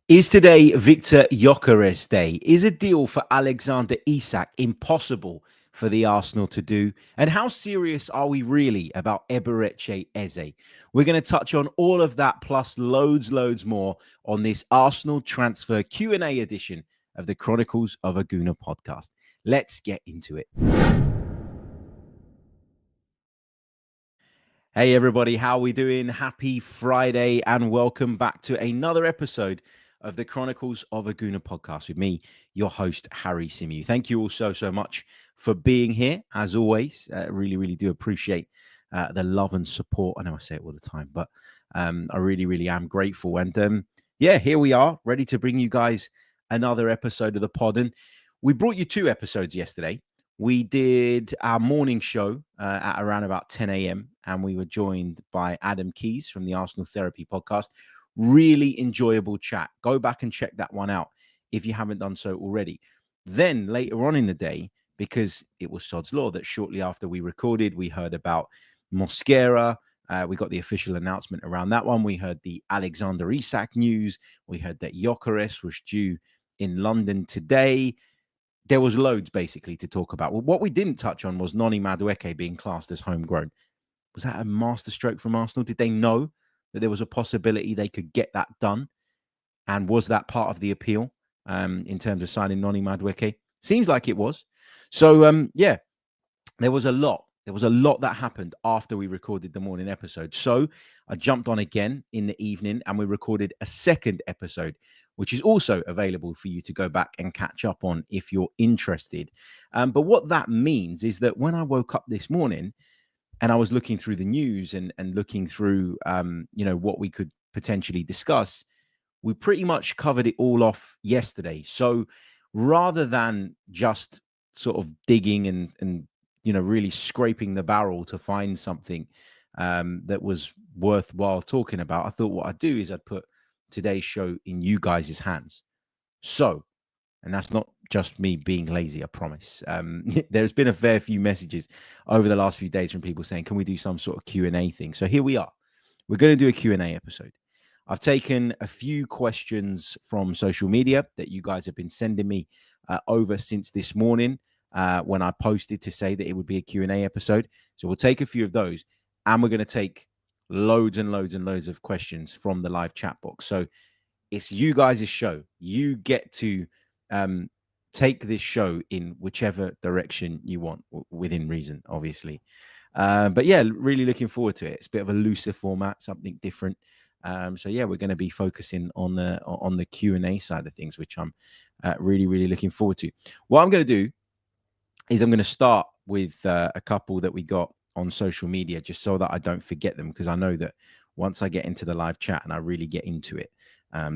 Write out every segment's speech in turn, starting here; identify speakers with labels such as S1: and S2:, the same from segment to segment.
S1: Is today Victor Gyokeres Day? Is a deal for Alexander Isak impossible for the Arsenal to do? And how serious are we really about Gyokeres Eze? We're going to touch on all of that plus loads more on this Arsenal transfer Q&A edition of the Chronicles of a Gooner podcast. Let's get into it. Hey everybody, how are we doing? Happy Friday and welcome back to another episode of the Chronicles of a Gooner podcast with me, your host, Harry Simew. Thank you all so much for being here. As always, really do appreciate the love and support. I know I say it all the time, but I really am grateful. And here we are, ready to bring you guys another episode of the pod. And we brought you two episodes yesterday. We did our morning show at around about 10 a.m. and we were joined by Adam Keys from the Arsenal Therapy podcast. Really enjoyable chat. Go back and check that one out if you haven't done so already. Then later on in the day, because it was Sod's Law that shortly after we recorded, we heard about Mosquera. We got the official announcement around that one. We heard the Alexander Isak news. We heard that Gyokeres was due in London today. There was loads basically to talk about. Well, what we didn't touch on was Noni Madueke being classed as homegrown. Was that a masterstroke from Arsenal? Did they know that there was a possibility they could get that done? And was that part of the appeal in terms of signing Noni Madueke? Seems like it was. So, there was a lot. There was a lot that happened after we recorded the morning episode. So I jumped on again in the evening and we recorded a second episode, which is also available for you to go back and catch up on if you're interested. But what that means is that when I woke up this morning and I was looking through the news and looking through, what we could potentially discuss, we pretty much covered it all off yesterday. So rather than just sort of digging and really scraping the barrel to find something that was worthwhile talking about, I thought what I'd do is I'd put today's show in you guys' hands. So, and that's not just me being lazy, I promise. There's been a fair few messages over the last few days from people saying, can we do some sort of Q&A thing? So here we are. We're going to do a Q&A episode. I've taken a few questions from social media that you guys have been sending me over since this morning when I posted to say that it would be a Q&A episode. So we'll take a few of those and we're going to take loads of questions from the live chat box. So it's you guys' show. You get to take this show in whichever direction you want, within reason, obviously. But yeah, really looking forward to it. It's a bit of a looser format, something different. So yeah, we're going to be focusing on the Q&A side of things, which I'm really looking forward to. What I'm going to do is I'm going to start with a couple that we got on social media, just so that I don't forget them, because I know that once I get into the live chat and I really get into it,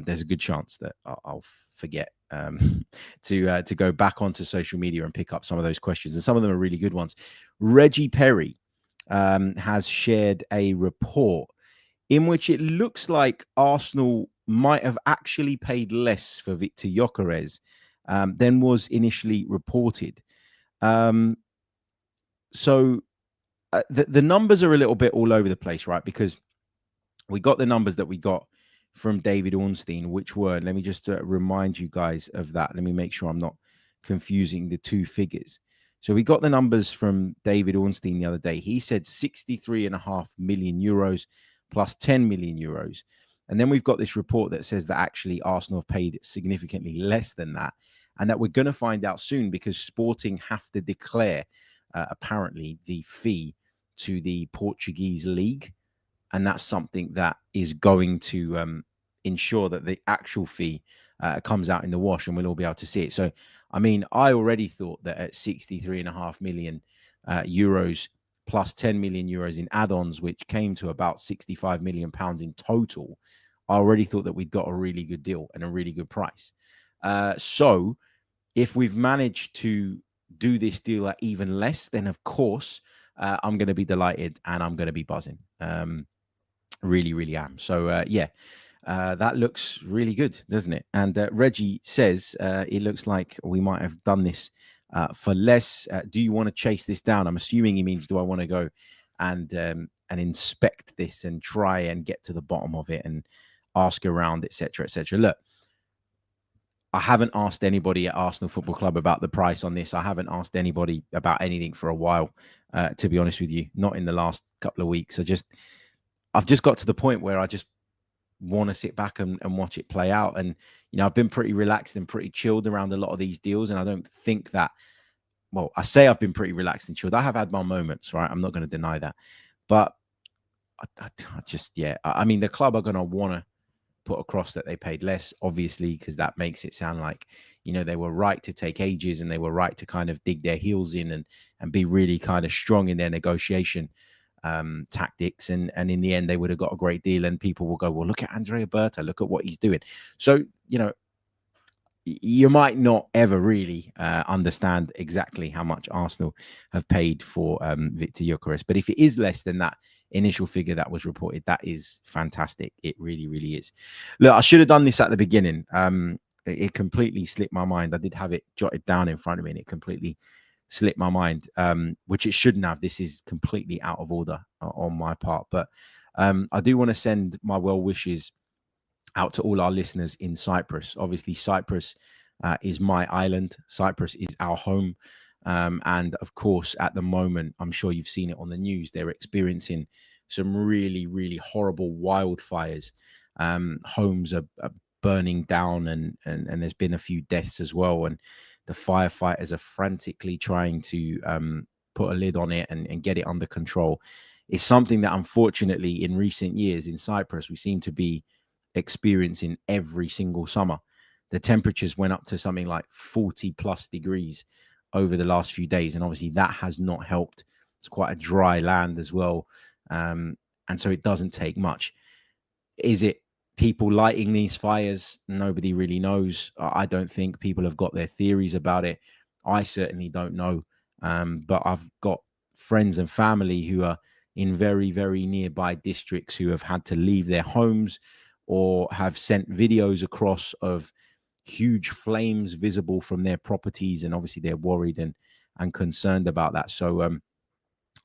S1: there's a good chance that I'll forget to go back onto social media and pick up some of those questions. And some of them are really good ones. Reggie Perry has shared a report in which it looks like Arsenal might have actually paid less for Victor Gyokeres than was initially reported. So the numbers are a little bit all over the place, right? Because we got the numbers that we got from David Ornstein, which were, let me just remind you guys of that. Let me make sure I'm not confusing the two figures. So we got the numbers from David Ornstein the other day. He said 63.5 million euros plus 10 million euros. And then we've got this report that says that actually Arsenal have paid significantly less than that. And that we're going to find out soon, because Sporting have to declare, apparently, the fee to the Portuguese league. And that's something that is going to ensure that the actual fee comes out in the wash and we'll all be able to see it. So, I mean, I already thought that at 63.5 million euros plus 10 million euros in add-ons, which came to about 65 million pounds in total, I already thought that we'd got a really good deal and a really good price. So if we've managed to do this deal at even less, then of course I'm going to be delighted and I'm going to be buzzing. Really am. So that looks really good, doesn't it? And Reggie says it looks like we might have done this for less. Do you want to chase this down? I'm assuming he means, do I want to go and inspect this and try and get to the bottom of it and ask around, etc., etc. Look, I haven't asked anybody at Arsenal Football Club about the price on this. I haven't asked anybody about anything for a while, to be honest with you. Not in the last couple of weeks. I've just got to the point where I just want to sit back and watch it play out. And, I've been pretty relaxed and pretty chilled around a lot of these deals. And I don't think that, well, I say I've been pretty relaxed and chilled. I have had my moments, right? I'm not going to deny that. But I just, I mean, the club are going to want to put across that they paid less, obviously, because that makes it sound like, they were right to take ages and they were right to kind of dig their heels in and be really kind of strong in their negotiation tactics. And in the end, they would have got a great deal. And people will go, well, look at Andrea Berta, look at what he's doing. So, you might not ever really understand exactly how much Arsenal have paid for Victor Gyokeres. But if it is less than that initial figure that was reported, that is fantastic. It really, really is. Look, I should have done this at the beginning. It completely slipped my mind. I did have it jotted down in front of me, and it completely slipped my mind, which it shouldn't have. This is completely out of order on my part. But I do want to send my well wishes out to all our listeners in Cyprus. Obviously, Cyprus is my island. Cyprus is our home. And of course, at the moment, I'm sure you've seen it on the news, they're experiencing some really, really horrible wildfires. Homes are burning down and there's been a few deaths as well. And the firefighters are frantically trying to put a lid on it and get it under control. It's something that, unfortunately, in recent years in Cyprus, we seem to be experiencing every single summer. The temperatures went up to something like 40 plus degrees over the last few days. And obviously that has not helped. It's quite a dry land as well. And so it doesn't take much. Is it people lighting these fires? Nobody really knows. I don't think. People have got their theories about it. I certainly don't know. But I've got friends and family who are in very, very nearby districts who have had to leave their homes or have sent videos across of huge flames visible from their properties. And obviously they're worried and concerned about that. So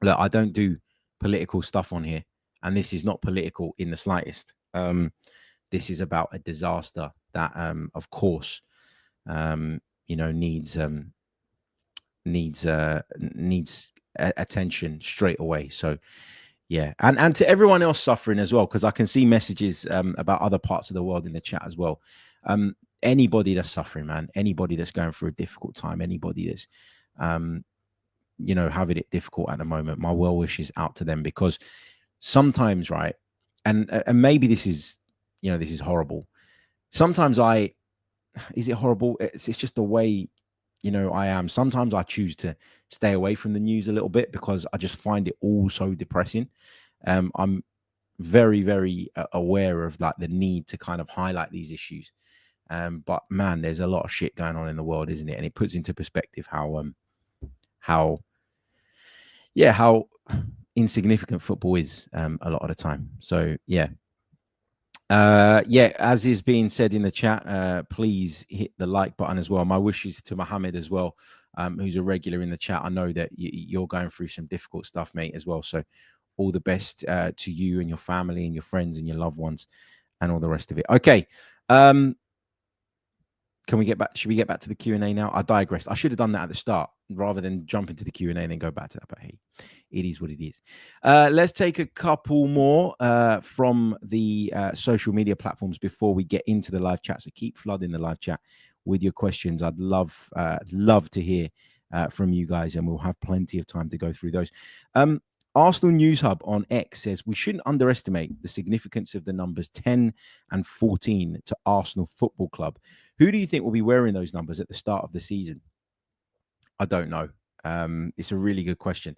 S1: look, I don't do political stuff on here, and this is not political in the slightest. This is about a disaster that, of course, needs attention straight away. So yeah, and to everyone else suffering as well, because I can see messages about other parts of the world in the chat as well. Anybody that's suffering, man, anybody that's going through a difficult time, anybody that's having it difficult at the moment, my well wishes out to them. Because sometimes, right, and maybe this is horrible. Sometimes is it horrible? It's just the way I am. Sometimes I choose to stay away from the news a little bit because I just find it all so depressing. I'm very, very aware of like the need to kind of highlight these issues. But man, there's a lot of shit going on in the world, isn't it? And it puts into perspective how insignificant football is a lot of the time. So yeah. As is being said in the chat, please hit the like button as well. My wishes to Mohammed as well, who's a regular in the chat. I know that you're going through some difficult stuff, mate, as well. So all the best to you and your family and your friends and your loved ones and all the rest of it. Okay. Can we get back? Should we get back to the Q&A now? I digressed. I should have done that at the start rather than jump into the Q&A and then go back to that. But hey, it is what it is. Let's take a couple more from the social media platforms before we get into the live chat. So keep flooding the live chat with your questions. I'd love to hear from you guys, and we'll have plenty of time to go through those. Arsenal News Hub on X says we shouldn't underestimate the significance of the numbers 10 and 14 to Arsenal Football Club. Who do you think will be wearing those numbers at the start of the season? I don't know. It's a really good question.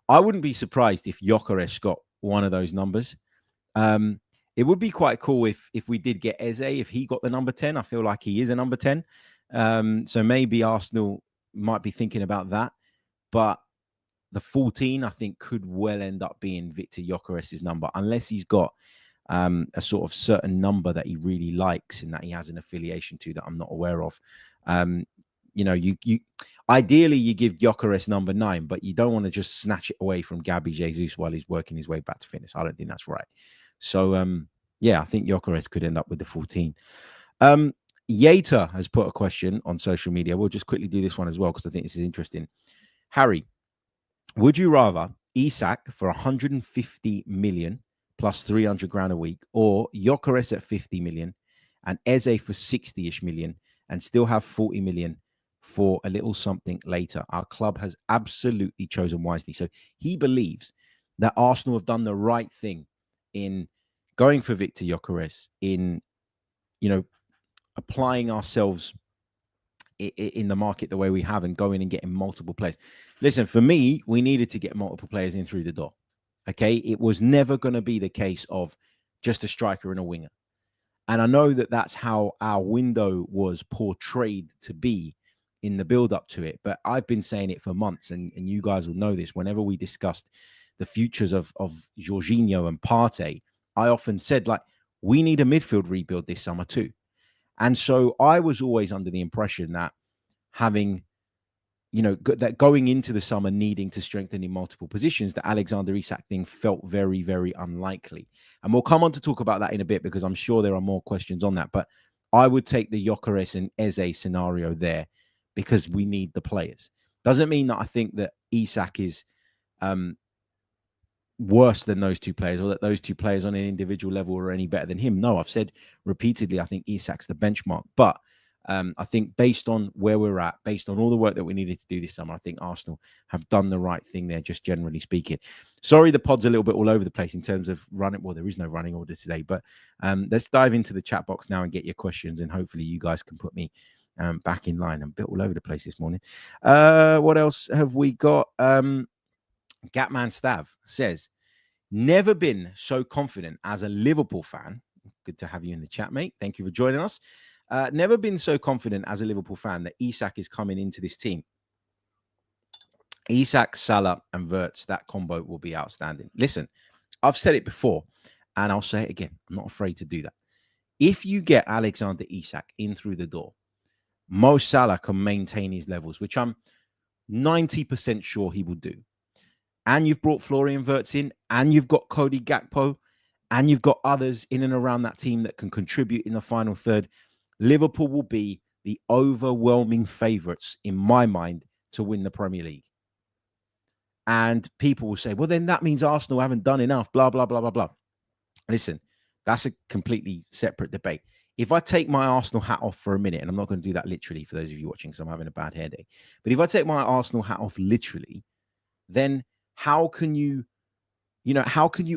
S1: I wouldn't be surprised if Gyokeres got one of those numbers. It would be quite cool if we did get Eze, if he got the number 10. I feel like he is a number 10. So maybe Arsenal might be thinking about that. But the 14, I think, could well end up being Victor Gyokeres' number, unless he's got a sort of certain number that he really likes and that he has an affiliation to that I'm not aware of. You ideally you give Gyokeres number 9, but you don't want to just snatch it away from Gabby Jesus while he's working his way back to fitness. I don't think that's right. So I think Gyokeres could end up with the 14. Yata has put a question on social media. We'll just quickly do this one as well because I think this is interesting. Harry, would you rather Isak for 150 million plus 300 grand a week, or Gyokeres at 50 million and Eze for 60-ish million, and still have 40 million for a little something later? Our club has absolutely chosen wisely. So he believes that Arsenal have done the right thing in going for Victor Gyokeres, in, applying ourselves in the market the way we have and going and getting multiple players. Listen, for me, we needed to get multiple players in through the door. Okay. It was never going to be the case of just a striker and a winger. And I know that that's how our window was portrayed to be in the build up to it. But I've been saying it for months, and you guys will know this. Whenever we discussed the futures of Jorginho and Partey, I often said, like, we need a midfield rebuild this summer too. And so I was always under the impression that having, that going into the summer needing to strengthen in multiple positions, the Alexander Isak thing felt very, very unlikely. And we'll come on to talk about that in a bit because I'm sure there are more questions on that. But I would take the Gyokeres and Eze scenario there because we need the players. Doesn't mean that I think that Isak is worse than those two players, or that those two players on an individual level are any better than him. No, I've said repeatedly, I think Isak's the benchmark. But I think based on where we're at, based on all the work that we needed to do this summer, I think Arsenal have done the right thing there, just generally speaking. Sorry, the pod's a little bit all over the place in terms of running. Well, there is no running order today, but let's dive into the chat box now and get your questions, and hopefully you guys can put me back in line. I'm a bit all over the place this morning. What else have we got? Gatman Stav says, never been so confident as a Liverpool fan. Good to have you in the chat, mate. Thank you for joining us. Never been so confident as a Liverpool fan that Isak is coming into this team. Isak, Salah, and Wirtz, that combo will be outstanding. Listen, I've said it before, and I'll say it again. I'm not afraid to do that. If you get Alexander Isak in through the door, Mo Salah can maintain his levels, which I'm 90% sure he will do. And you've brought Florian Wirtz in, and you've got Cody Gakpo, and you've got others in and around that team that can contribute in the final third. Liverpool will be the overwhelming favourites, in my mind, to win the Premier League. And people will say, well, then that means Arsenal haven't done enough, blah, blah, blah, blah, blah. Listen, that's a completely separate debate. If I take my Arsenal hat off for a minute, and I'm not going to do that literally for those of you watching because I'm having a bad hair day, but if I take my Arsenal hat off literally, then how can you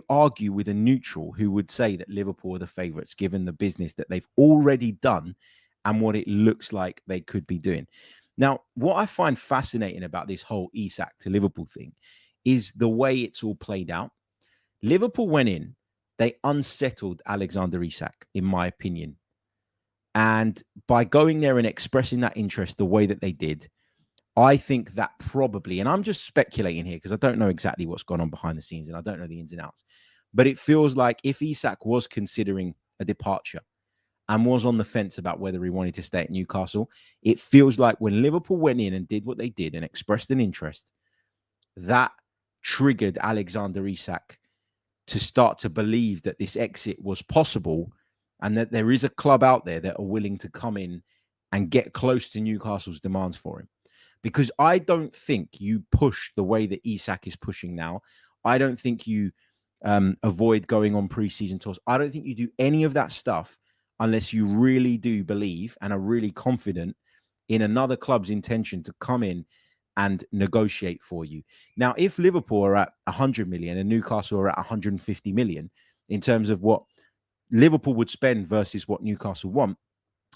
S1: argue with a neutral who would say that Liverpool are the favourites given the business that they've already done and what it looks like they could be doing? Now, what I find fascinating about this whole Isak to Liverpool thing is the way it's all played out. Liverpool went in, they unsettled Alexander Isak, in my opinion. And by going there and expressing that interest the way that they did, I think that probably, and I'm just speculating here because I don't know exactly what's gone on behind the scenes and I don't know the ins and outs, but it feels like if Isak was considering a departure and was on the fence about whether he wanted to stay at Newcastle, it feels like when Liverpool went in and did what they did and expressed an interest, that triggered Alexander Isak to start to believe that this exit was possible and that there is a club out there that are willing to come in and get close to Newcastle's demands for him. Because I don't think you push the way that Isak is pushing now. I don't think you avoid going on preseason tours. I don't think you do any of that stuff unless you really do believe and are really confident in another club's intention to come in and negotiate for you. Now, if Liverpool are at 100 million and Newcastle are at 150 million in terms of what Liverpool would spend versus what Newcastle want,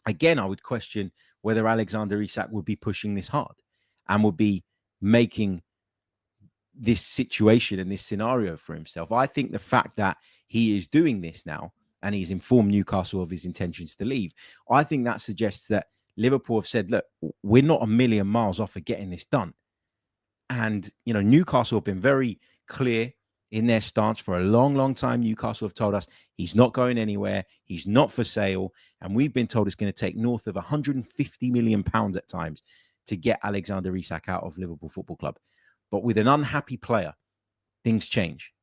S1: again, I would question whether Alexander Isak would be pushing this hard and would be making this situation and this scenario for himself. I think the fact that he is doing this now and he's informed Newcastle of his intentions to leave, I think that suggests that Liverpool have said, look, we're not a million miles off of getting this done. And, Newcastle have been very clear in their stance for a long, long time. Newcastle have told us he's not going anywhere. He's not for sale. And we've been told it's going to take north of 150 million pounds at times to get Alexander Isak out of Liverpool Football Club. But with an unhappy player, things change.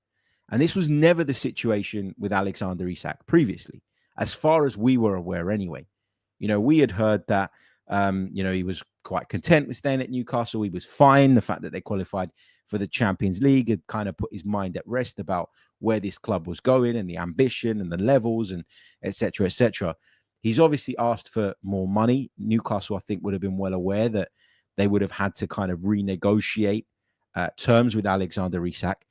S1: And this was never the situation with Alexander Isak previously, as far as we were aware anyway. We had heard that, he was quite content with staying at Newcastle. He was fine. The fact that they qualified for the Champions League had kind of put his mind at rest about where this club was going and the ambition and the levels and et cetera, et cetera. He's obviously asked for more money. Newcastle, I think, would have been well aware that they would have had to kind of renegotiate terms with Alexander Isak.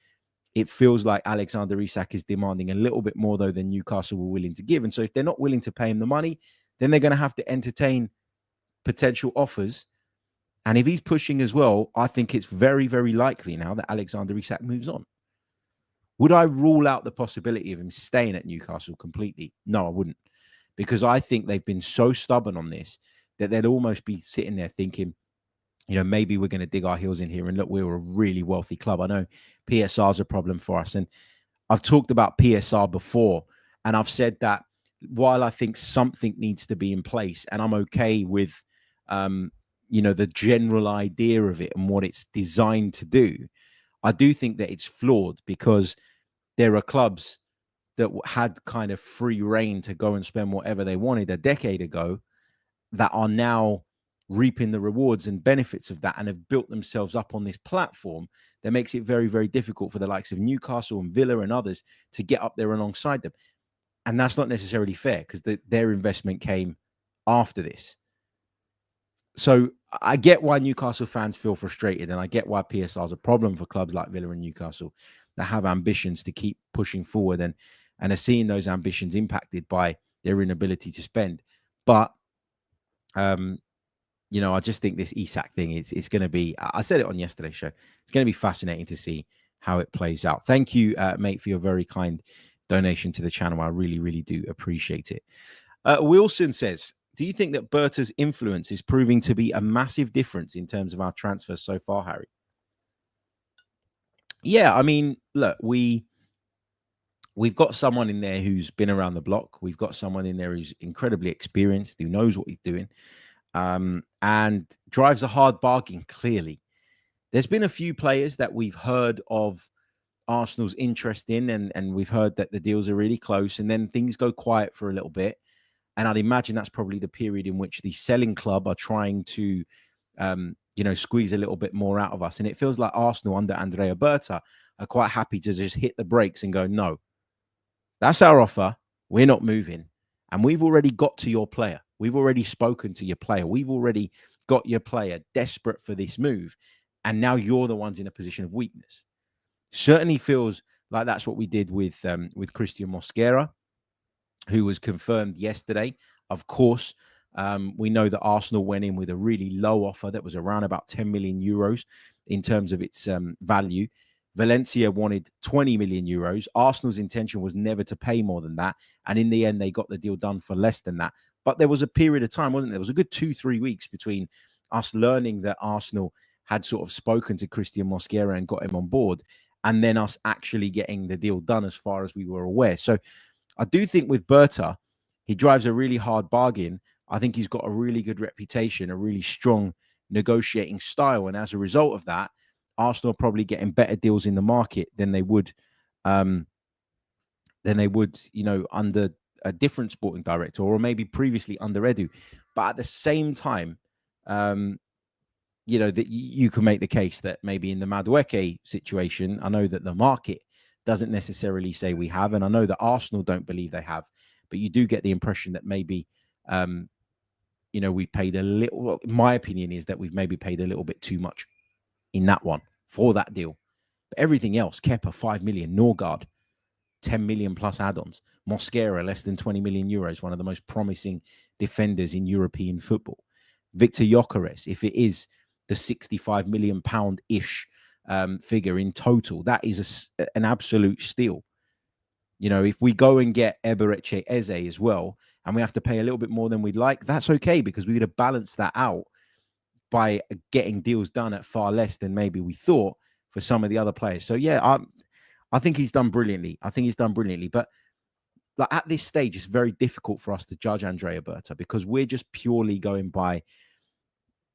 S1: It feels like Alexander Isak is demanding a little bit more, though, than Newcastle were willing to give. And so if they're not willing to pay him the money, then they're going to have to entertain potential offers. And if he's pushing as well, I think it's very, very likely now that Alexander Isak moves on. Would I rule out the possibility of him staying at Newcastle completely? No, I wouldn't. Because I think they've been so stubborn on this that they'd almost be sitting there thinking, maybe we're going to dig our heels in here and look, we're a really wealthy club. I know PSR is a problem for us. And I've talked about PSR before, and I've said that while I think something needs to be in place, and I'm okay with, the general idea of it and what it's designed to do, I do think that it's flawed because there are clubs that had kind of free reign to go and spend whatever they wanted a decade ago that are now reaping the rewards and benefits of that and have built themselves up on this platform that makes it very, very difficult for the likes of Newcastle and Villa and others to get up there alongside them. And that's not necessarily fair because their investment came after this. So I get why Newcastle fans feel frustrated, and I get why PSR is a problem for clubs like Villa and Newcastle that have ambitions to keep pushing forward and are seeing those ambitions impacted by their inability to spend. But I just think this Isak thing it's going to be, I said it on yesterday's show, it's going to be fascinating to see how it plays out. Thank you, mate, for your very kind donation to the channel. I really, really do appreciate it. Wilson says, do you think that Berta's influence is proving to be a massive difference in terms of our transfers so far, Harry? Yeah, I mean, look, we've got someone in there who's been around the block. We've got someone in there who's incredibly experienced, who knows what he's doing. And drives a hard bargain, clearly. There's been a few players that we've heard of Arsenal's interest in, and we've heard that the deals are really close, and then things go quiet for a little bit. And I'd imagine that's probably the period in which the selling club are trying to, squeeze a little bit more out of us. And it feels like Arsenal under Andrea Berta are quite happy to just hit the brakes and go, no, that's our offer. We're not moving. And we've already got to your player. We've already spoken to your player. We've already got your player desperate for this move. And now you're the ones in a position of weakness. Certainly feels like that's what we did with Christian Mosquera, who was confirmed yesterday. Of course, we know that Arsenal went in with a really low offer that was around about 10 million euros in terms of its value. Valencia wanted 20 million euros. Arsenal's intention was never to pay more than that. And in the end, they got the deal done for less than that. But there was a period of time, wasn't there? There was a good 2-3 weeks between us learning that Arsenal had sort of spoken to Christian Mosquera and got him on board, and then us actually getting the deal done as far as we were aware. So I do think with Berta, he drives a really hard bargain. I think he's got a really good reputation, a really strong negotiating style. And as a result of that, Arsenal are probably getting better deals in the market than they would, under a different sporting director, or maybe previously under Edu. But at the same time, that you can make the case that maybe in the Madueke situation, I know that the market doesn't necessarily say we have, and I know that Arsenal don't believe they have, but you do get the impression that maybe, we paid a little. Well, my opinion is that we've maybe paid a little bit too much in that one for that deal. But everything else, Kepa 5 million, Norgard 10 million plus add-ons, Mosquera less than 20 million euros, one of the most promising defenders in European football. Victor Gyokeres, if it is the 65 million pound-ish figure in total, that is an absolute steal. If we go and get Gyokeres and Eze as well, and we have to pay a little bit more than we'd like, that's okay, because we would have balanced that out by getting deals done at far less than maybe we thought for some of the other players. So yeah, I think he's done brilliantly. But like at this stage, it's very difficult for us to judge Andrea Berta because we're just purely going by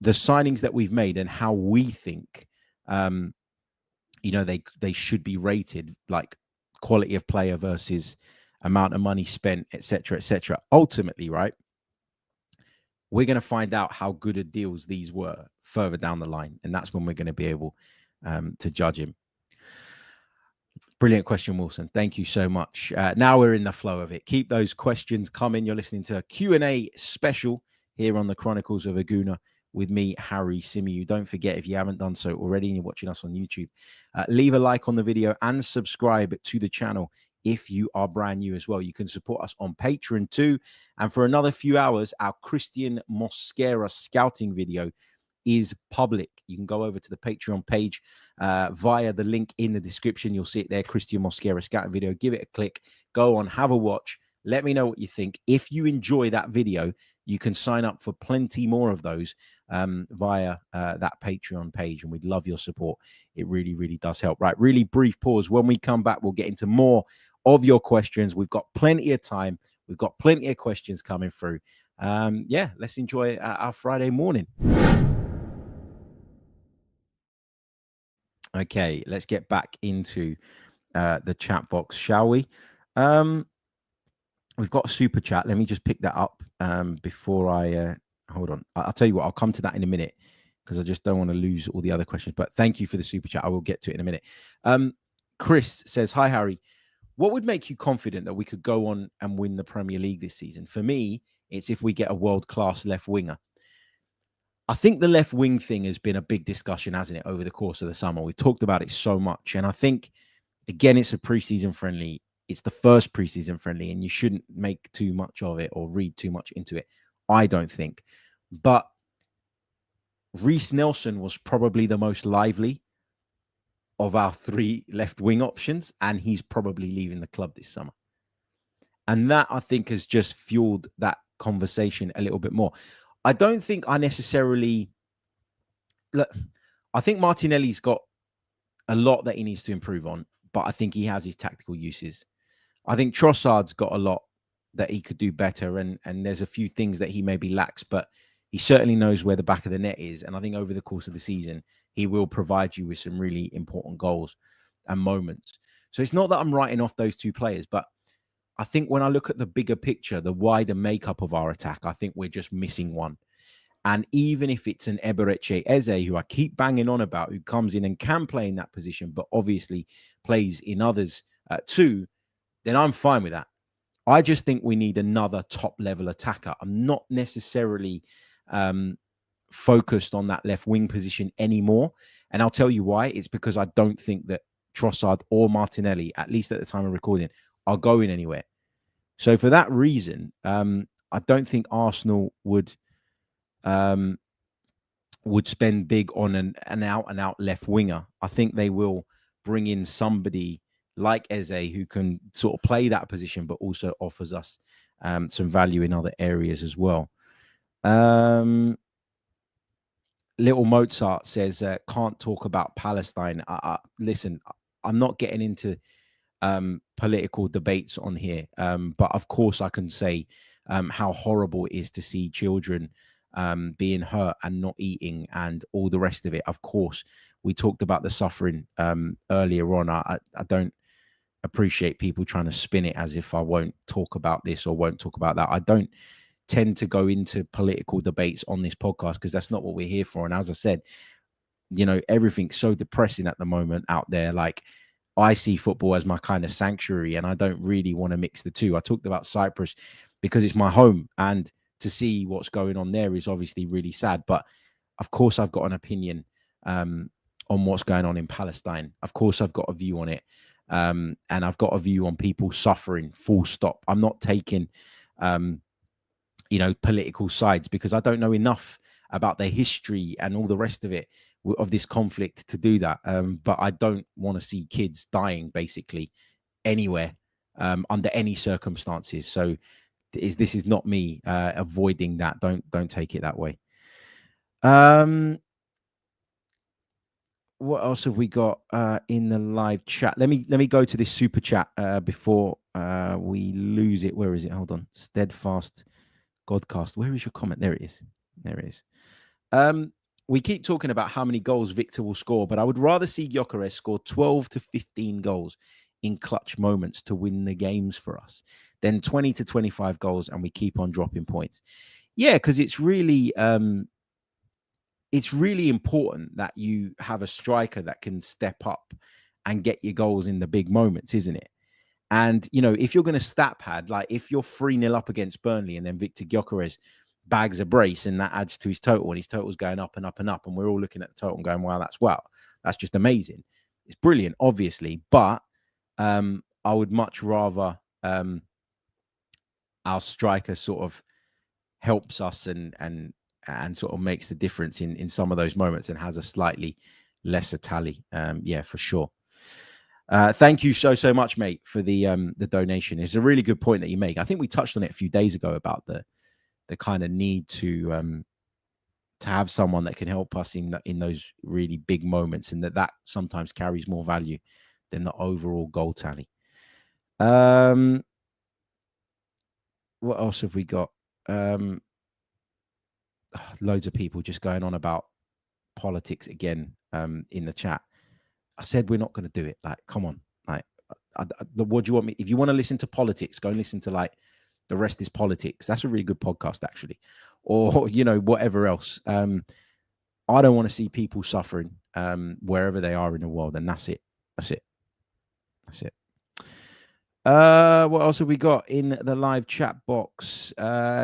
S1: the signings that we've made and how we think, they should be rated, like quality of player versus amount of money spent, etc., etc. Ultimately, right? we're going to find out how good of deals these were further down the line. And that's when we're going to be able to judge him. Brilliant question, Wilson. Thank you so much. Now we're in the flow of it. Keep those questions coming. You're listening to a Q&A special here on the Chronicles of a Gooner with me, Harry Symeou. Don't forget, if you haven't done so already and you're watching us on YouTube, leave a like on the video and subscribe to the channel if you are brand new as well. You can support us on Patreon too. And for another few hours, our Christian Mosquera scouting video is public. You can go over to the Patreon page via the link in the description. You'll see it there, Christian Mosquera scouting video. Give it a click. Go on, have a watch. Let me know what you think. If you enjoy that video, you can sign up for plenty more of those via that Patreon page, and we'd love your support. It really, really does help. Right, really brief pause. When we come back, we'll get into more of your questions. We've got plenty of time. We've got plenty of questions coming through. Yeah, let's enjoy our Friday morning. Okay, let's get back into the chat box, shall we? We've got a super chat. Let me just pick that up before I hold on. I'll tell you what, I'll come to that in a minute because I just don't want to lose all the other questions. But thank you for the super chat. I will get to it in a minute. Chris says, hi, Harry. What would make you confident that we could go on and win the Premier League this season? For me, it's if we get a world-class left winger. I think the left wing thing has been a big discussion, hasn't it, over the course of the summer? We talked about it so much. And I think, again, it's a preseason friendly. It's the first preseason friendly, and you shouldn't make too much of it or read too much into it, I don't think. But Reece Nelson was probably the most lively of our three left wing options, and he's probably leaving the club this summer. And that, I think, has just fueled that conversation a little bit more. I don't think I necessarily... Look, I think Martinelli's got a lot that he needs to improve on, but I think he has his tactical uses. I think Trossard's got a lot that he could do better, and there's a few things that he maybe lacks, but he certainly knows where the back of the net is. And I think over the course of the season, he will provide you with some really important goals and moments. So it's not that I'm writing off those two players, but I think when I look at the bigger picture, the wider makeup of our attack, I think we're just missing one. And even if it's an Gyokeres and Eze, who I keep banging on about, who comes in and can play in that position, but obviously plays in others too, then I'm fine with that. I just think we need another top-level attacker. I'm not necessarily focused on that left wing position anymore. And I'll tell you why. It's because I don't think that Trossard or Martinelli, at least at the time of recording, are going anywhere. So for that reason, I don't think Arsenal would spend big on an out-and-out left winger. I think they will bring in somebody like Eze who can sort of play that position, but also offers us some value in other areas as well. Little Mozart says, can't talk about Palestine. Listen, I'm not getting into political debates on here, but of course I can say how horrible it is to see children being hurt and not eating and all the rest of it. Of course, we talked about the suffering earlier on. I don't appreciate people trying to spin it as if I won't talk about this or won't talk about that. I don't tend to go into political debates on this podcast because that's not what we're here for. And as I said, you know, everything's so depressing at the moment out there. Like, I see football as my kind of sanctuary, and I don't really want to mix the two. I talked about Cypress because it's my home, and to see what's going on there is obviously really sad. But of course, I've got an opinion on what's going on in Palestine. Of course, I've got a view on it. And I've got a view on people suffering, full stop. I'm not taking, you know, political sides because I don't know enough about their history and all the rest of it, of this conflict to do that. But I don't want to see kids dying basically anywhere under any circumstances. So this is not me avoiding that. Don't take it that way. What else have we got in the live chat? Let me go to this super chat before we lose it. Where is it? Hold on. Steadfast Godcast. Where is your comment? There it is. There it is. We keep talking about how many goals Victor will score, but I would rather see Gyokeres score 12 to 15 goals in clutch moments to win the games for us than 20 to 25 goals and we keep on dropping points. Yeah, because it's really important that you have a striker that can step up and get your goals in the big moments, isn't it? And, if you're going to stat pad, like if you're 3-0 up against Burnley and then Victor Gyokeres bags a brace and that adds to his total and his total's going up and up and up, and we're all looking at the total and going, wow, that's just amazing. It's brilliant, obviously, but I would much rather our striker sort of helps us and sort of makes the difference in some of those moments and has a slightly lesser tally. Yeah, for sure. Thank you so much, mate, for the donation. It's a really good point that you make. I think we touched on it a few days ago about the kind of need to have someone that can help us in those really big moments, and that sometimes carries more value than the overall goal tally. What else have we got? Loads of people just going on about politics again in the chat. I said we're not going to do it. Like, come on. Like, what do you want me? If you want to listen to politics, go and listen to like The Rest Is Politics. That's a really good podcast, actually. Or, whatever else. I don't want to see people suffering wherever they are in the world. And that's it. That's it. That's it. What else have we got in the live chat box?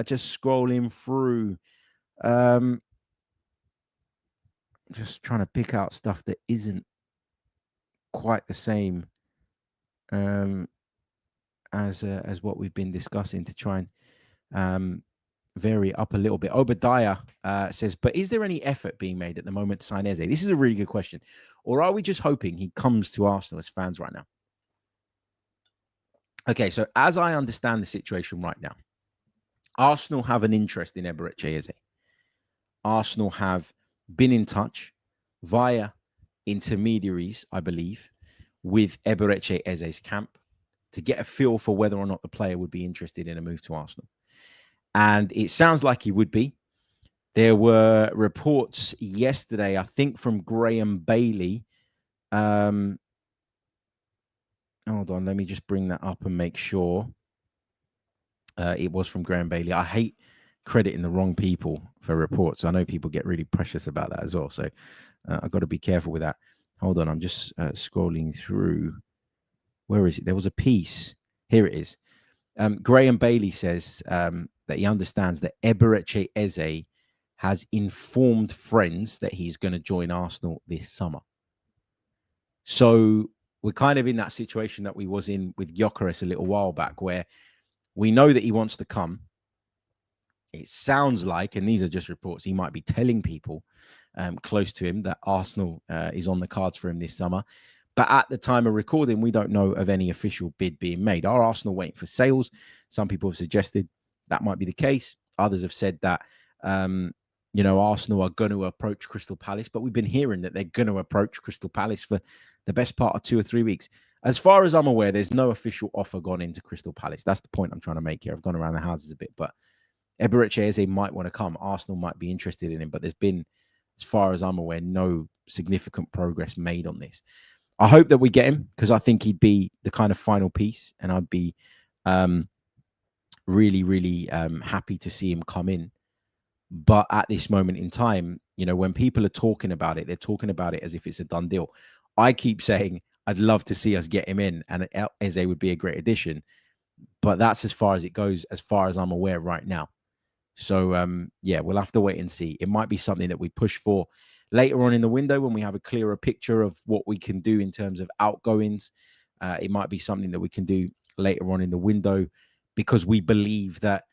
S1: Just scrolling through. Just trying to pick out stuff that isn't quite the same as what we've been discussing to try and vary up a little bit. Obadiah says, but is there any effort being made at the moment to sign Eze? This is a really good question. Or are we just hoping he comes to Arsenal as fans right now? Okay, so as I understand the situation right now, Arsenal have an interest in Gyokeres Eze. Arsenal have been in touch via intermediaries, I believe, with Gyokeres Eze's camp to get a feel for whether or not the player would be interested in a move to Arsenal. And it sounds like he would be. There were reports yesterday, I think, from Graham Bailey. Hold on, let me just bring that up and make sure. It was from Graham Bailey. I hate crediting the wrong people for reports. I know people get really precious about that as well. So I've got to be careful with that. Hold on, I'm just scrolling through. Where is it? There was a piece. Here it is. Graham Bailey says that he understands that Gyokeres Eze has informed friends that he's going to join Arsenal this summer. So we're kind of in that situation that we was in with Gyokeres a little while back, where we know that he wants to come. It sounds like, and these are just reports, he might be telling people close to him that Arsenal is on the cards for him this summer. But at the time of recording, we don't know of any official bid being made. Are Arsenal waiting for sales? Some people have suggested that might be the case. Others have said that, Arsenal are going to approach Crystal Palace. But we've been hearing that they're going to approach Crystal Palace for the best part of 2 or 3 weeks. As far as I'm aware, there's no official offer gone into Crystal Palace. That's the point I'm trying to make here. I've gone around the houses a bit. But Gyokeres Eze might want to come. Arsenal might be interested in him. But there's been, as far as I'm aware, no significant progress made on this. I hope that we get him because I think he'd be the kind of final piece, and I'd be really, really happy to see him come in. But at this moment in time, when people are talking about it, they're talking about it as if it's a done deal. I keep saying I'd love to see us get him in, and Eze would be a great addition. But that's as far as it goes, as far as I'm aware right now. So, we'll have to wait and see. It might be something that we push for later on in the window when we have a clearer picture of what we can do in terms of outgoings. It might be something that we can do later on in the window because we believe that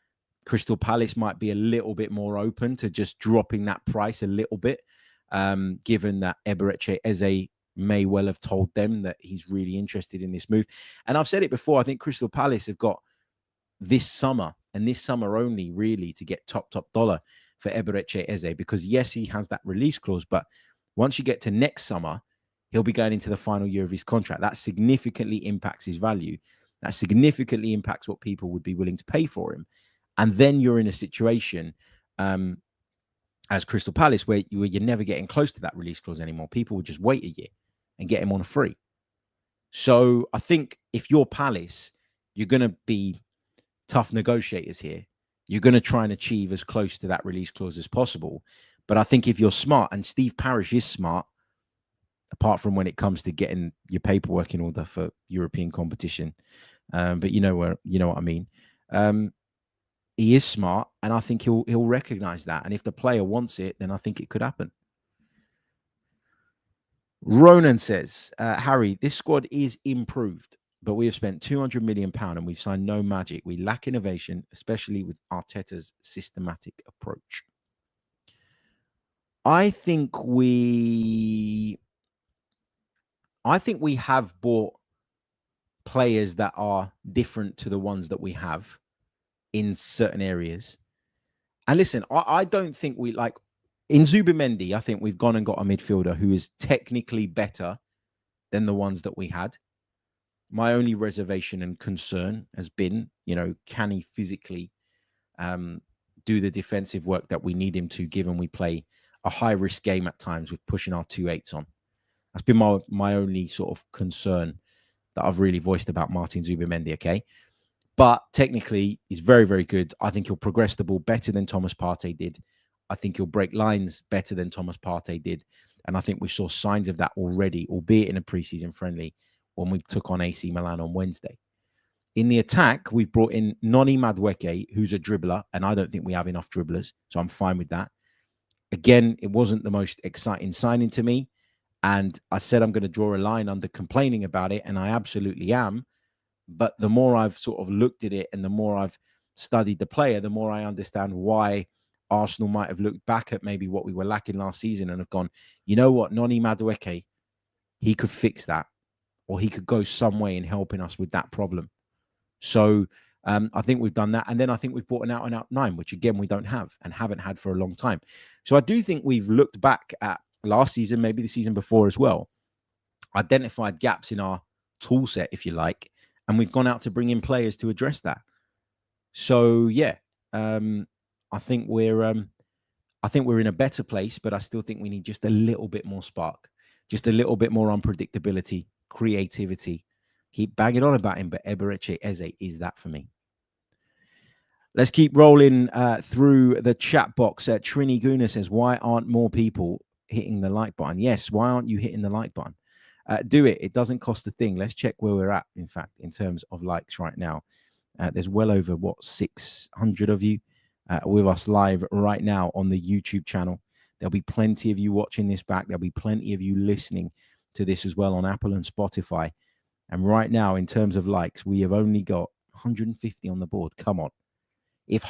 S1: Crystal Palace might be a little bit more open to just dropping that price a little bit, given that Gyokeres Eze may well have told them that he's really interested in this move. And I've said it before, I think Crystal Palace have got this summer and this summer only really to get top dollar for Gyokeres Eze, because yes, he has that release clause, but once you get to next summer, he'll be going into the final year of his contract. That significantly impacts his value. That significantly impacts what people would be willing to pay for him. And then you're in a situation as Crystal Palace where you're never getting close to that release clause anymore. People would just wait a year and get him on a free. So I think if you're Palace, you're going to be tough negotiators here. you're going to try and achieve as close to that release clause as possible. But I think if you're smart, and Steve Parish is smart, apart from when it comes to getting your paperwork in order for European competition, but you know what I mean. He is smart, and I think he'll recognize that. And if the player wants it, then I think it could happen. Ronan says, Harry, this squad is improved, but we have spent £200 million and we've signed no magic. We lack innovation, especially with Arteta's systematic approach. I think we have bought players that are different to the ones that we have in certain areas. And listen, I don't think we like in Zubimendi. I think we've gone and got a midfielder who is technically better than the ones that we had. My only reservation and concern has been, can he physically do the defensive work that we need him to, given we play a high-risk game at times with pushing our 2-8s on. That's been my only sort of concern that I've really voiced about Martin Zubimendi, okay? But technically, he's very, very good. I think he'll progress the ball better than Thomas Partey did. I think he'll break lines better than Thomas Partey did. And I think we saw signs of that already, albeit in a preseason friendly, when we took on AC Milan on Wednesday. In the attack, we've brought in Noni Madueke, who's a dribbler, and I don't think we have enough dribblers, so I'm fine with that. Again, it wasn't the most exciting signing to me, and I said I'm going to draw a line under complaining about it, and I absolutely am. But the more I've sort of looked at it and the more I've studied the player, the more I understand why Arsenal might have looked back at maybe what we were lacking last season and have gone, you know what, Noni Madueke, he could fix that, or he could go some way in helping us with that problem. So I think we've done that. And then I think we've bought an out-and-out 9, which, again, we don't have and haven't had for a long time. So I do think we've looked back at last season, maybe the season before as well, identified gaps in our tool set, if you like, and we've gone out to bring in players to address that. So, yeah, I think we're in a better place, but I still think we need just a little bit more spark, just a little bit more unpredictability, creativity. Keep banging on about him, but Gyokeres and Eze is that for me. Let's keep rolling through the chat box. Trini Guna says, why aren't more people hitting the like button? Yes, why aren't you hitting the like button? Do it. It doesn't cost a thing. Let's check where we're at, in fact, in terms of likes right now. There's well over, 600 of you with us live right now on the YouTube channel. There'll be plenty of you watching this back. There'll be plenty of you listening to this as well on Apple and Spotify. And right now, in terms of likes, we have only got 150 on the board. Come on. If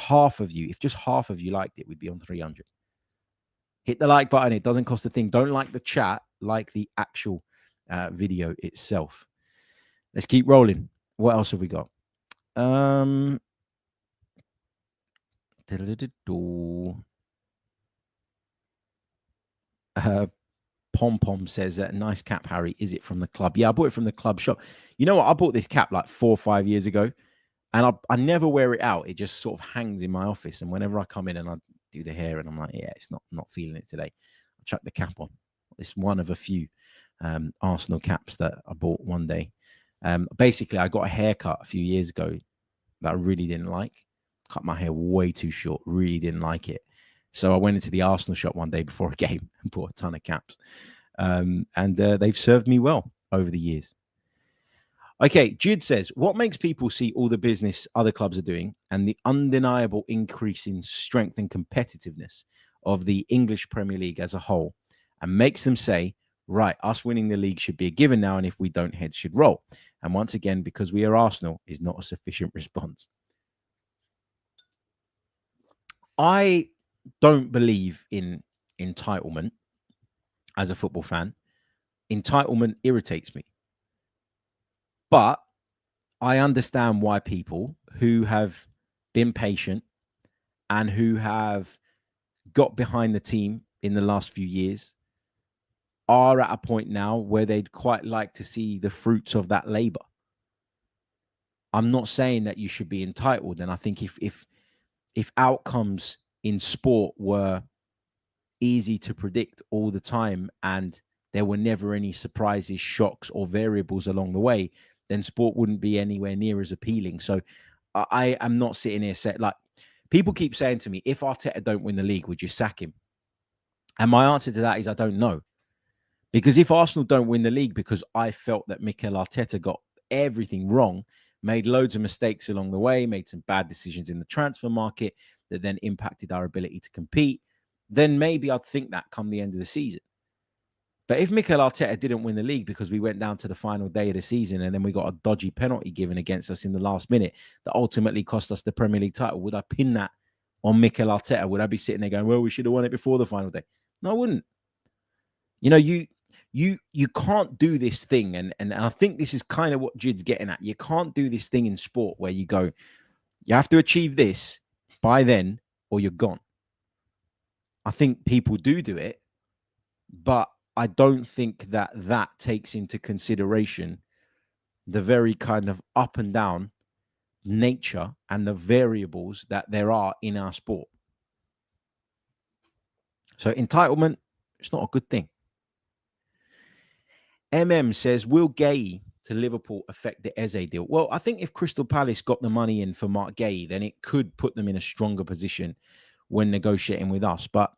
S1: just half of you liked it, we'd be on 300. Hit the like button. It doesn't cost a thing. Don't like the chat, like the actual video itself. Let's keep rolling. What else have we got? Pom Pom says, nice cap, Harry. Is it from the club? Yeah, I bought it from the club shop. You know what? I bought this cap like 4 or 5 years ago, and I never wear it out. It just sort of hangs in my office. And whenever I come in and I do the hair and I'm like, yeah, it's not feeling it today, I chuck the cap on. It's one of a few Arsenal caps that I bought one day. Basically, I got a haircut a few years ago that I really didn't like. Cut my hair way too short. Really didn't like it. So I went into the Arsenal shop one day before a game and bought a ton of caps. And they've served me well over the years. Okay, Jude says, what makes people see all the business other clubs are doing and the undeniable increase in strength and competitiveness of the English Premier League as a whole and makes them say, right, us winning the league should be a given now, and if we don't, heads should roll. And once again, because we are Arsenal, is not a sufficient response. I don't believe in entitlement as a football fan. Entitlement irritates me. But I understand why people who have been patient and who have got behind the team in the last few years are at a point now where they'd quite like to see the fruits of that labor. I'm not saying that you should be entitled. And I think if outcomes in sport were easy to predict all the time and there were never any surprises, shocks, or variables along the way, then sport wouldn't be anywhere near as appealing. So I am not sitting here saying, like, People keep saying to me, if Arteta don't win the league, would you sack him? And my answer to that is I don't know. Because if Arsenal don't win the league because I felt that Mikel Arteta got everything wrong, made loads of mistakes along the way, made some bad decisions in the transfer market that then impacted our ability to compete, then maybe I'd think that come the end of the season. But if Mikel Arteta didn't win the league because we went down to the final day of the season and then we got a dodgy penalty given against us in the last minute that ultimately cost us the Premier League title, would I pin that on Mikel Arteta? Would I be sitting there going, well, we should have won it before the final day? No, I wouldn't. You know, you can't do this thing. And I think this is kind of what Jid's getting at. You can't do this thing in sport where you go, you have to achieve this by then or you're gone. I think people do it, but I don't think that that takes into consideration the very kind of up and down nature and the variables that there are in our sport. So entitlement, it's not a good thing. Says, will Gay to Liverpool affect the Eze deal? Well, I think if Crystal Palace got the money in for Mark Gay, then it could put them in a stronger position when negotiating with us. But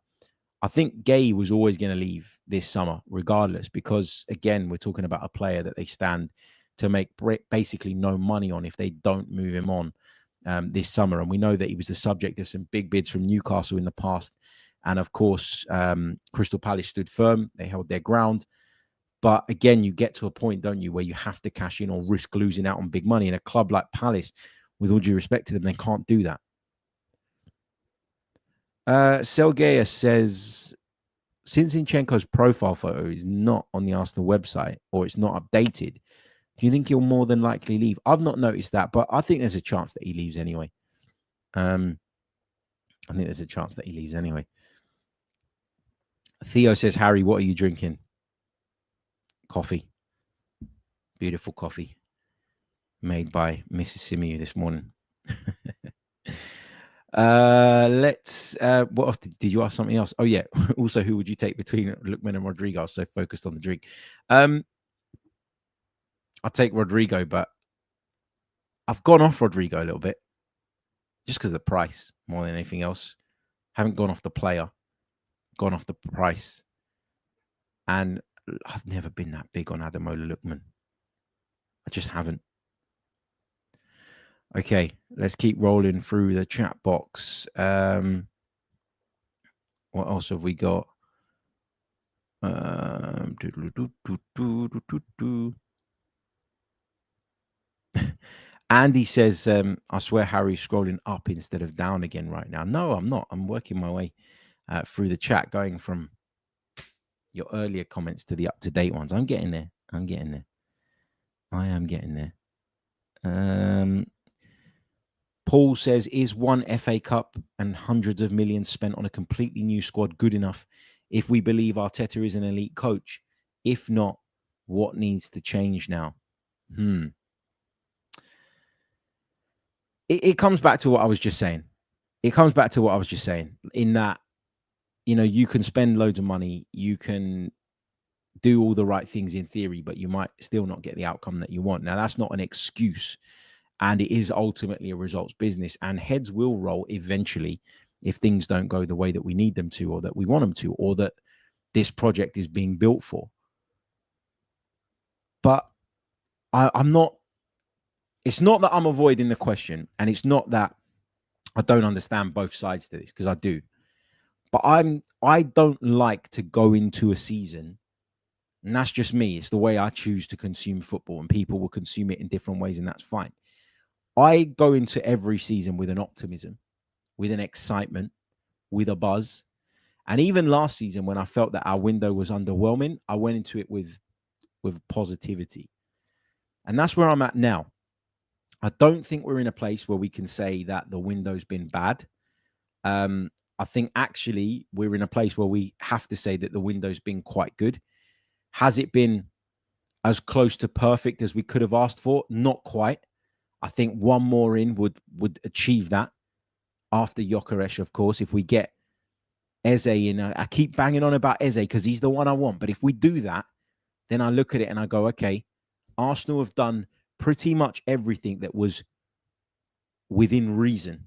S1: I think Gay was always going to leave this summer, regardless, because, again, we're talking about a player that they stand to make basically no money on if they don't move him on this summer. And we know that he was the subject of some big bids from Newcastle in the past. And, of course, Crystal Palace stood firm. They held their ground. But, again, you get to a point, don't you, where you have to cash in or risk losing out on big money. And a club like Palace, with all due respect to them, they can't do that. Selgea says, since Zinchenko's profile photo is not on the Arsenal website or it's not updated, do you think he'll more than likely leave? I've not noticed that, but I think there's a chance that he leaves anyway. Theo says, Harry, what are you drinking? Coffee. Beautiful coffee. Made by Mrs. Simiu this morning. What else did you ask? Something else? Oh yeah. Also, who would you take between Lookman and Rodrigo? I was so focused on the drink. I'll take Rodrigo, but I've gone off Rodrigo a little bit just because of the price more than anything else. Haven't gone off the player, gone off the price, and I've never been that big on Ademola Lookman. I just haven't. Okay, let's keep rolling through the chat box. What else have we got? Andy says, I swear Harry's scrolling up instead of down again right now. No, I'm not. I'm working my way through the chat, going from your earlier comments to the up-to-date ones. I'm getting there. I am getting there. Paul says, is one FA Cup and hundreds of millions spent on a completely new squad good enough if we believe Arteta is an elite coach? If not, what needs to change now? It comes back to what I was just saying. In that, you know, you can spend loads of money, you can do all the right things in theory, but you might still not get the outcome that you want. Now, that's not an excuse. And it is ultimately a results business, and heads will roll eventually if things don't go the way that we need them to, or that we want them to, or that this project is being built for. But I'm not, it's not that I'm avoiding the question, and it's not that I don't understand both sides to this, because I do. But I don't like to go into a season, and that's just me. It's the way I choose to consume football, and people will consume it in different ways, and that's fine. I go into every season with an optimism, with an excitement, with a buzz. And even last season, when I felt that our window was underwhelming, I went into it with positivity. And that's where I'm at now. I don't think we're in a place where we can say that the window's been bad. I think actually we're in a place where we have to say that the window's been quite good. Has it been as close to perfect as we could have asked for? Not quite. I think one more in would achieve that after Gyokeres, of course. If we get Eze in, I keep banging on about Eze because he's the one I want. But if we do that, then I look at it and I go, okay, Arsenal have done pretty much everything that was within reason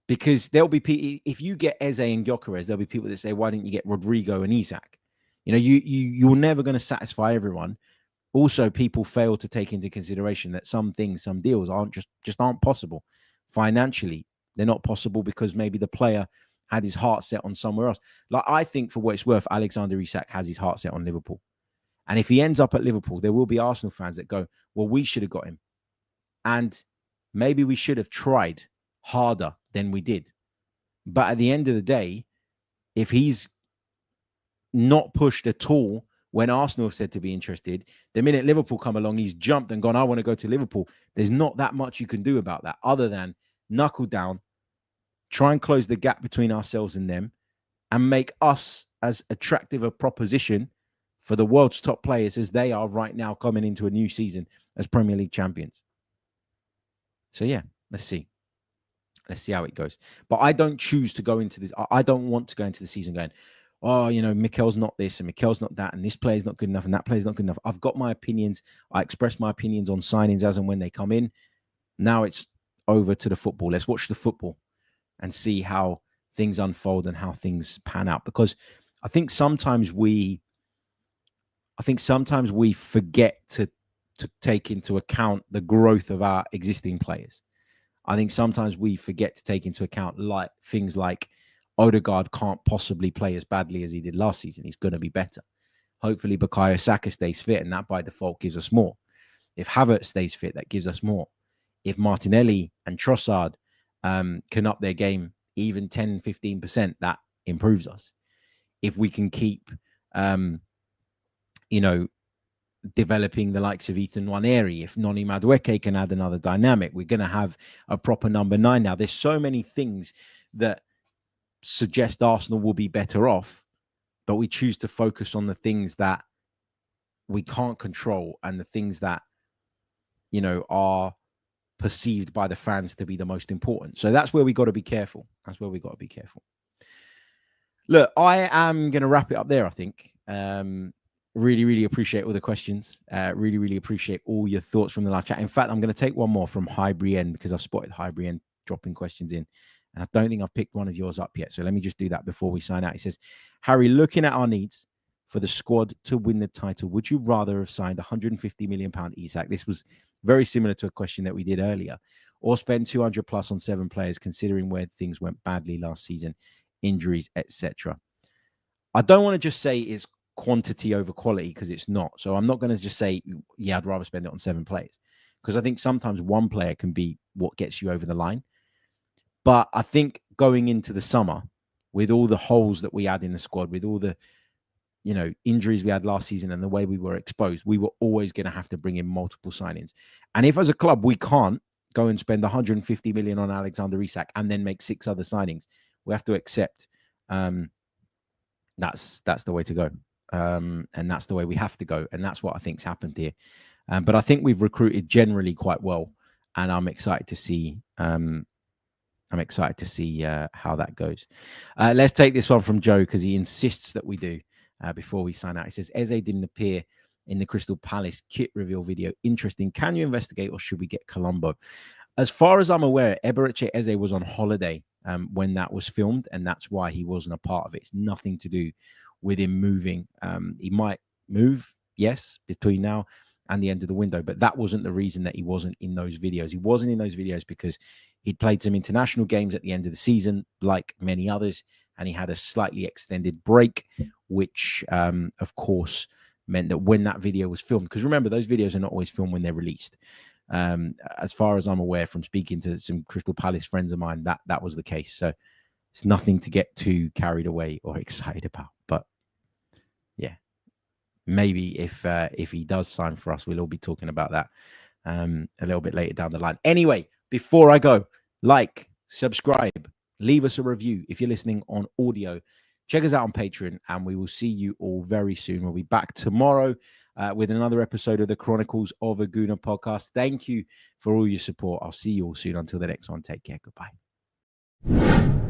S1: Because there'll be people, if you get Eze and Gyokeres, there'll be people that say, why didn't you get Rodrigo and Isak? You're never going to satisfy everyone. Also, people fail to take into consideration that some things, some deals aren't possible financially. They're not possible because maybe the player had his heart set on somewhere else. Like, I think, for what it's worth, Alexander Isak has his heart set on Liverpool. And if he ends up at Liverpool, there will be Arsenal fans that go, well, we should have got him. And maybe we should have tried harder than we did. But at the end of the day, if he's not pushed at all when Arsenal have said to be interested, the minute Liverpool come along, he's jumped and gone, I want to go to Liverpool. There's not that much you can do about that other than knuckle down, try and close the gap between ourselves and them, and make us as attractive a proposition for the world's top players as they are right now coming into a new season as Premier League champions. So, yeah, let's see. Let's see how it goes. But I don't choose to go into this. I don't want to go into the season going, oh, Mikel's not this and Mikel's not that, and this player's not good enough and that player's not good enough. I've got my opinions. I express my opinions on signings as and when they come in. Now it's over to the football. Let's watch the football and see how things unfold and how things pan out. Because I think sometimes we forget to take into account the growth of our existing players. I think sometimes we forget to take into account things like Odegaard can't possibly play as badly as he did last season. He's going to be better. Hopefully, Bukayo Saka stays fit, and that by default gives us more. If Havertz stays fit, that gives us more. If Martinelli and Trossard can up their game even 10, 15%, that improves us. If we can keep, developing the likes of Ethan Nwaneri, if Noni Madueke can add another dynamic, we're going to have a proper number 9 now. There's so many things that suggest Arsenal will be better off, but we choose to focus on the things that we can't control and the things that, are perceived by the fans to be the most important. So that's where we got to be careful. Look, I am going to wrap it up there, I think. Really, really appreciate all the questions. Really, really appreciate all your thoughts from the live chat. In fact, I'm going to take one more from Highbury because I've spotted Highbury dropping questions in. And I don't think I've picked one of yours up yet. So let me just do that before we sign out. He says, Harry, looking at our needs for the squad to win the title, would you rather have signed £150 million Isak? This was very similar to a question that we did earlier. Or spend 200 plus on 7 players, considering where things went badly last season, injuries, etc. I don't want to just say it's quantity over quality because it's not. So I'm not going to just say, yeah, I'd rather spend it on 7 players. Because I think sometimes one player can be what gets you over the line. But I think going into the summer, with all the holes that we had in the squad, with all the, injuries we had last season and the way we were exposed, we were always going to have to bring in multiple signings. And if as a club, we can't go and spend 150 million on Alexander Isak and then make 6 other signings, we have to accept that's the way to go. And that's the way we have to go. And that's what I think's happened here. But I think we've recruited generally quite well. And I'm excited to see how that goes. Let's take this one from Joe because he insists that we do before we sign out. He says, Eze didn't appear in the Crystal Palace kit reveal video. Interesting. Can you investigate or should we get Colombo? As far as I'm aware, Eberechi Eze was on holiday when that was filmed, and that's why he wasn't a part of it. It's nothing to do with him moving. He might move, yes, between now and the end of the window, but that wasn't the reason that he wasn't in those videos. He wasn't in those videos because he'd played some international games at the end of the season, like many others, and he had a slightly extended break, which, of course, meant that when that video was filmed, because remember, those videos are not always filmed when they're released. As far as I'm aware from speaking to some Crystal Palace friends of mine, that was the case. So it's nothing to get too carried away or excited about. But yeah, maybe if he does sign for us, we'll all be talking about that a little bit later down the line. Anyway, before I go, like, subscribe, leave us a review if you're listening on audio. Check us out on Patreon, and we will see you all very soon. We'll be back tomorrow with another episode of the Chronicles of a Gooner podcast. Thank you for all your support. I'll see you all soon. Until the next one, take care. Goodbye.